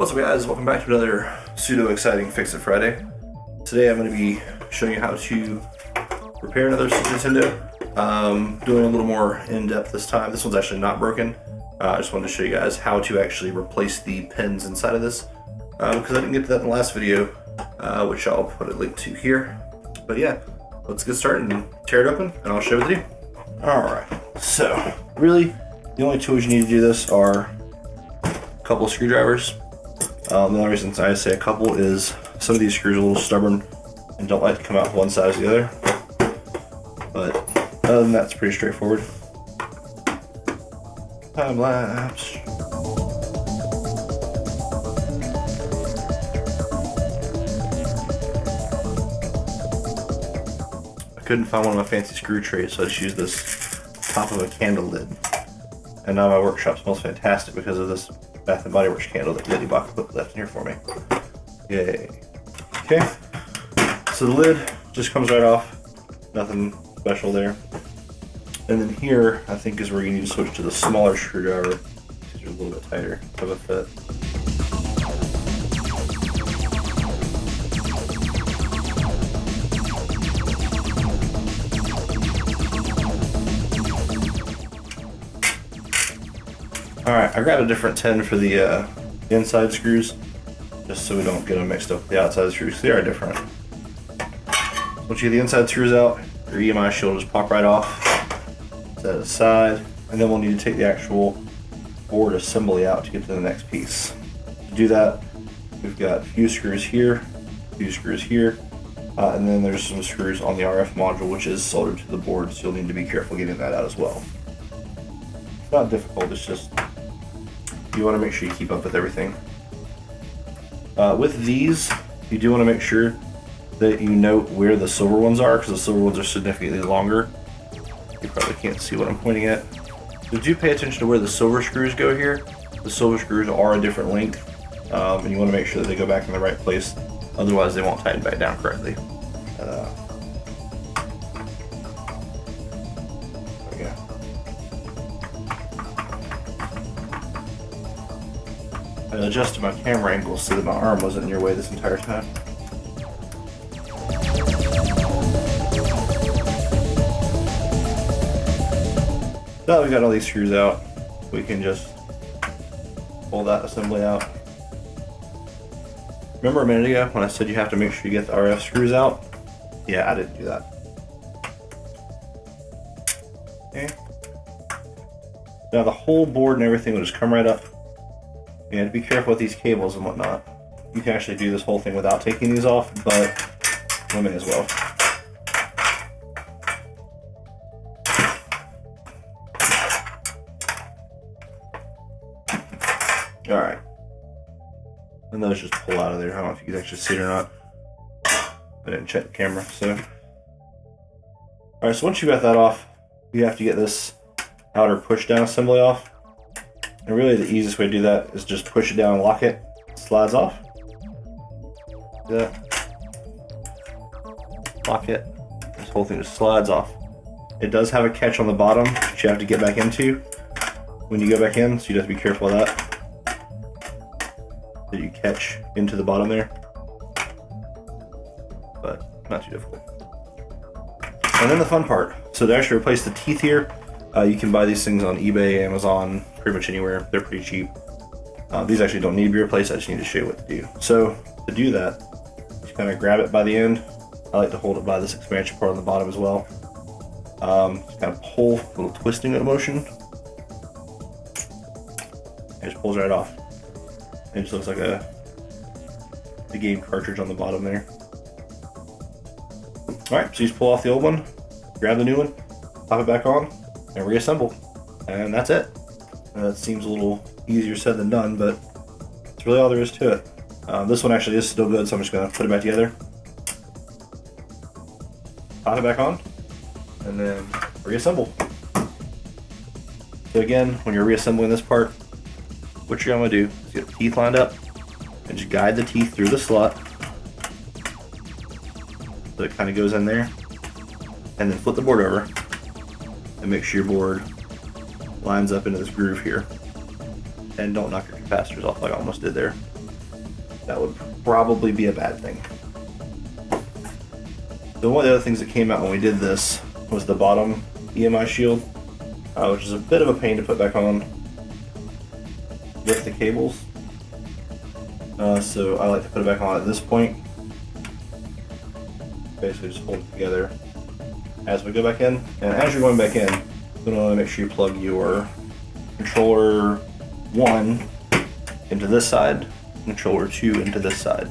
What's up guys, welcome back to another pseudo exciting Fix It Friday. Today I'm going to be showing you how to repair another Super Nintendo. Doing a little more in depth this time. This one's actually not broken. I just wanted to show you guys how to actually replace the pins inside of this. Because I didn't get to that in the last video, which I'll put a link to here. But yeah, let's get started and tear it open and I'll show it to you. Alright, so really the only tools you need to do this are a couple of screwdrivers. The only reason I say a couple is some of these screws are a little stubborn and don't like to come out one side as the other. But other than that, it's pretty straightforward. Time lapse. I couldn't find one of my fancy screw trays, so I just used this top of a candle lid. And now my workshop smells fantastic because of this Bath & Body Works candle that Lady Bach put left in here for me. Yay. Okay, so the lid just comes right off. Nothing special there. And then here, I think, is where you need to switch to the smaller screwdriver. These are a little bit tighter of a fit. Alright, I grabbed a different tin for the inside screws, just so we don't get them mixed up with the outside screws. They are different. Once you get the inside screws out, your EMI shield will just pop right off. Set it aside, and then we'll need to take the actual board assembly out to get to the next piece. To do that, we've got a few screws here, and then there's some screws on the RF module, which is soldered to the board, so you'll need to be careful getting that out as well. It's not difficult, it's just you want to make sure you keep up with everything. With these, you do want to make sure that you note where the silver ones are, because the silver ones are significantly longer. You probably can't see what I'm pointing at. So do pay attention to where the silver screws go here. The silver screws are a different length, and you want to make sure that they go back in the right place. Otherwise, they won't tighten back down correctly. There we go. I adjusted my camera angle so that my arm wasn't in your way this entire time. Now that we've got all these screws out, we can just pull that assembly out. Remember a minute ago when I said you have to make sure you get the RF screws out? Yeah, I didn't do that. Okay. Now the whole board and everything will just come right up. You have to be careful with these cables and whatnot. You can actually do this whole thing without taking these off, but we may as well. Alright. And those just pull out of there. I don't know if you can actually see it or not. I didn't check the camera, so. Alright, so once you got that off, you have to get this outer push down assembly off. And really the easiest way to do that is just push it down and lock it. It slides off. Do that. Lock it. This whole thing just slides off. It does have a catch on the bottom that you have to get back into when you go back in, so you have to be careful of that. That you catch into the bottom there. But not too difficult. And then the fun part. So to actually replace the teeth here, you can buy these things on eBay, Amazon, pretty much anywhere. They're pretty cheap. These actually don't need to be replaced. I just need to show you what to do. So to do that, you kind of grab it by the end. I like to hold it by this expansion part on the bottom as well. Just kind of pull, a little twisting motion. It just pulls right off. It just looks like the game cartridge on the bottom there. Alright, so you just pull off the old one, grab the new one, pop it back on, and reassemble. And that's it. It seems a little easier said than done, but it's really all there is to it. This one actually is still good, so I'm just going to put it back together. Pop it back on, and then reassemble. So again, when you're reassembling this part, what you're going to do is get the teeth lined up and just guide the teeth through the slot so it kind of goes in there, and then flip the board over and make sure your board lines up into this groove here. And don't knock your capacitors off like I almost did there. that would probably be a bad thing. So one of the other things that came out when we did this was the bottom EMI shield, which is a bit of a pain to put back on with the cables. So I like to put it back on at this point. Basically just hold it together as we go back in. And as you're going back in, you're going to want to make sure you plug your controller 1 into this side, controller 2 into this side.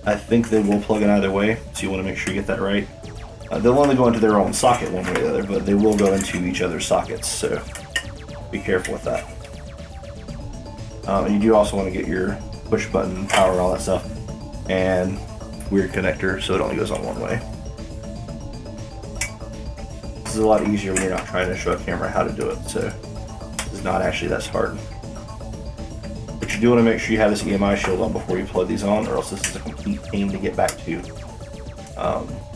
I think they will plug in either way, so you want to make sure you get that right. They'll only go into their own socket one way or the other, but they will go into each other's sockets, so be careful with that. You do also want to get your push button power, all that stuff, and weird connector so it only goes on one way. This is a lot easier when you're not trying to show a camera how to do it, so it's not actually that hard. But you do want to make sure you have this EMI shield on before you plug these on, or else this is a complete pain to get back to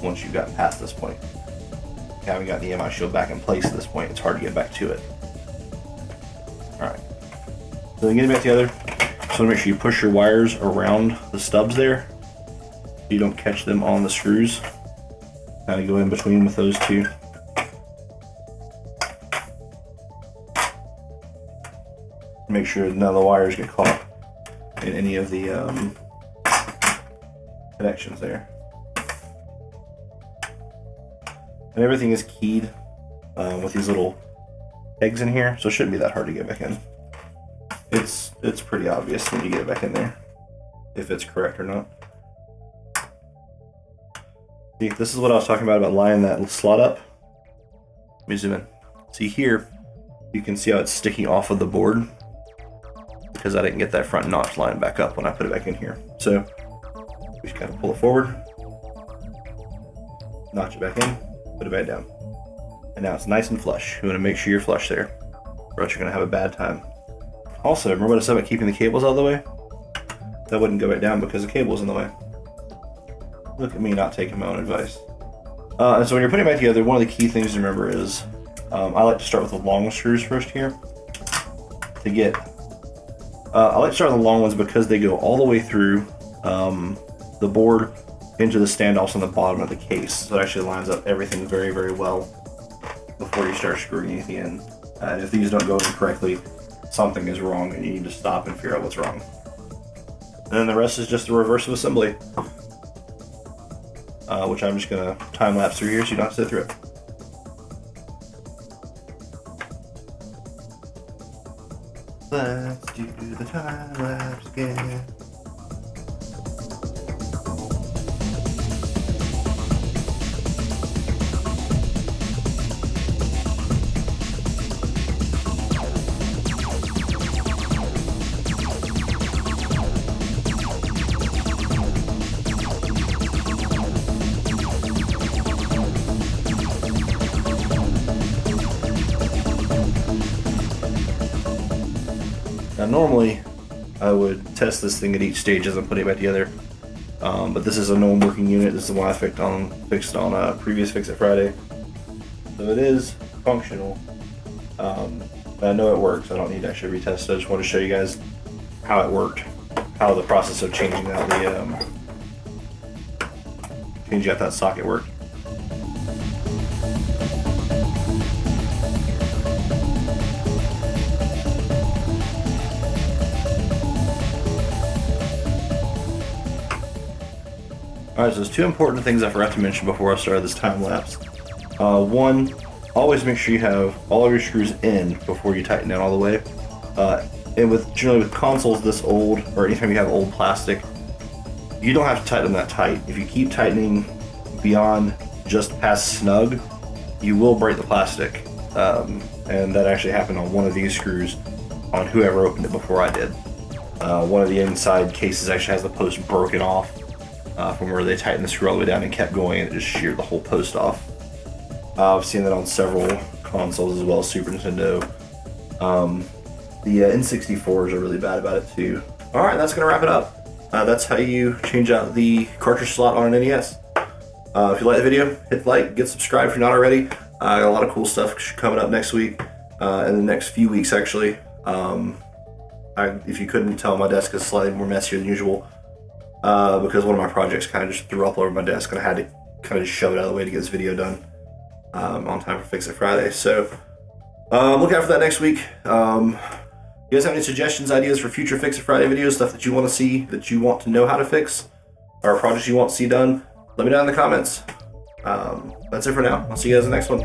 once you've gotten past this point. If you haven't got the EMI shield back in place at this point, it's hard to get back to it. Alright, so then getting back together, so make sure you push your wires around the stubs there so you don't catch them on the screws. Kind of go in between with those two. Make sure none of the wires get caught in any of the connections there. And everything is keyed with these little pegs in here, so it shouldn't be that hard to get back in. It's pretty obvious when you get it back in there, if it's correct or not. See, this is what I was talking about lining that slot up. Let me zoom in. See here, you can see how it's sticking off of the board, because I didn't get that front notch lined back up when I put it back in here. So we just kind of pull it forward, notch it back in, put it back down. And now it's nice and flush. You want to make sure you're flush there, or else you're going to have a bad time. Also, remember what I said about keeping the cables out of the way? That wouldn't go back down because the cable's in the way. Look at me not taking my own advice. And so when you're putting it back together, one of the key things to remember is I like to start with the long screws first here. To get, I like to start with the long ones because they go all the way through the board into the standoffs on the bottom of the case. So it actually lines up everything very, very well before you start screwing anything in. And if these don't go in correctly, something is wrong and you need to stop and figure out what's wrong. And then the rest is just the reverse of assembly, which I'm just going to time lapse through here so you don't have to sit through it. Let's do the time lapse again. Now normally I would test this thing at each stage as I'm putting it back together, but this is a known working unit. This is the one I fixed on a previous Fix It Friday, so it is functional. I know it works. I don't need to actually retest it. I just want to show you guys how it worked, how the process of changing out that socket worked. Alright, so there's two important things I forgot to mention before I started this time lapse. One, always make sure you have all of your screws in before you tighten down all the way. And generally with consoles this old, or anytime you have old plastic, you don't have to tighten them that tight. If you keep tightening beyond just past snug, you will break the plastic. And that actually happened on one of these screws on whoever opened it before I did. One of the inside cases actually has the post broken off from where they tightened the screw all the way down and kept going, and it just sheared the whole post off. I've seen that on several consoles as well as Super Nintendo. The N64s are really bad about it too. Alright, that's going to wrap it up. That's how you change out the cartridge slot on an NES. If you like the video, hit like, get subscribed if you're not already. I got a lot of cool stuff coming up next week, in the next few weeks actually. If you couldn't tell, my desk is slightly more messier than usual because one of my projects kind of just threw up all over my desk, and I had to kind of shove it out of the way to get this video done on time for Fix It Friday. So look out for that next week. You guys have any suggestions, ideas for future Fix It Friday videos, stuff that you want to see, that you want to know how to fix, or projects you want to see done? Let me know in the comments. That's it for now. I'll see you guys in the next one.